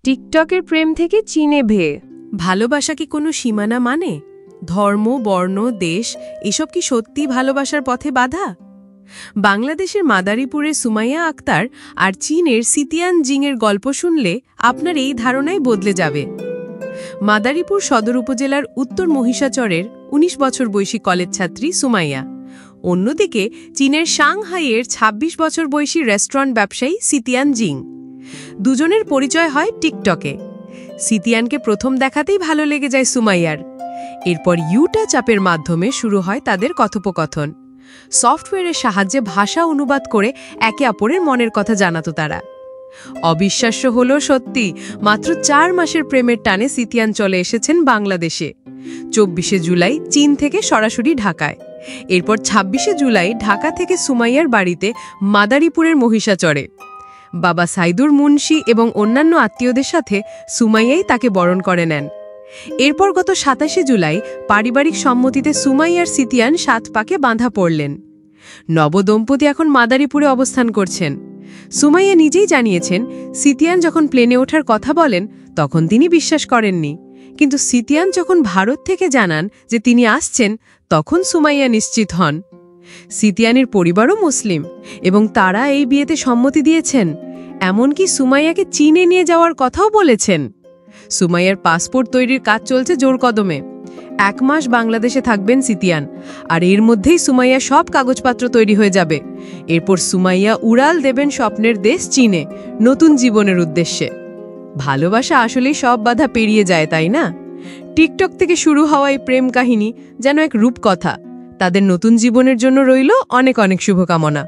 টিকটকের প্রেম থেকে চীনে ভেয়ে। ভালোবাসা কি কোনো সীমানা মানে? ধর্ম, বর্ণ, দেশ এসব কি সত্যি ভালোবাসার পথে বাধা? বাংলাদেশের মাদারীপুরের সুমাইয়া আক্তার আর চীনের সিতিয়ান জিংয়ের গল্প শুনলে আপনার এই ধারণাই বদলে যাবে। মাদারীপুর সদর উপজেলার উত্তর মহিষাচরের ১৯ বছর বয়সী কলেজ ছাত্রী সুমাইয়া, অন্যদিকে চীনের সাংহাইয়ের ২৬ বছর বয়সী রেস্টুরেন্ট ব্যবসায়ী সিতিয়ান জিং। দুজনের পরিচয় হয় টিকটকে। সিতিয়ানকে প্রথম দেখাতেই ভালো লেগে যায় সুমাইয়ার। এরপর ইউটাচ অ্যাপের মাধ্যমে শুরু হয় তাদের কথোপকথন। সফটওয়্যারের সাহায্যে ভাষা অনুবাদ করে একে অপরের মনের কথা জানাতো তারা। অবিশ্বাস্য হলো সত্যি, মাত্র ৪ মাসের প্রেমের টানে সিতিয়ান চলে এসেছেন বাংলাদেশে। ২৪শে জুলাই চীন থেকে সরাসরি ঢাকায়। এরপর ২৬শে জুলাই ঢাকা থেকে সুমাইয়ার বাড়িতে মাদারীপুরের মহিষাচরে। বাবা সাইদুর মুন্সি এবং অন্যান্য আত্মীয়দের সাথে সুমাইয়াই তাকে বরণ করে নেন। এরপর গত ২৭শে জুলাই পারিবারিক সম্মতিতে সুমাইয়ার সিতিয়ান ৭ পাকে বাঁধা পড়লেন। নবদম্পতি এখন মাদারীপুরে অবস্থান করছেন। সুমাইয়া নিজেই জানিয়েছেন, সিতিয়ান যখন প্লেনে ওঠার কথা বলেন তখন তিনি বিশ্বাস করেননি, কিন্তু সিতিয়ান যখন ভারত থেকে জানান যে তিনি আসছেন তখন সুমাইয়া নিশ্চিত হন। সিতিয়ানের পরিবারও মুসলিম এবং তারা এই বিয়েতে সম্মতি দিয়েছেন, এমনকি সুমাইয়াকে চীনে নিয়ে যাওয়ার কথাও বলেছেন। সুমাইয়ার পাসপোর্ট তৈরির কাজ চলছে জোর কদমে। ১ মাস বাংলাদেশে থাকবেন সিতিয়ান, আর এর মধ্যেই সুমাইয়া সব কাগজপত্র তৈরি হয়ে যাবে। এরপর সুমাইয়া উড়াল দেবেন স্বপ্নের দেশ চীনে, নতুন জীবনের উদ্দেশ্যে। ভালোবাসা আসলেই সব বাধা পেরিয়ে যায়, তাই না? টিকটক থেকে শুরু হওয়া এই প্রেম কাহিনী যেন এক রূপকথা। তাদের নতুন জীবনের জন্য রইল অনেক অনেক শুভকামনা।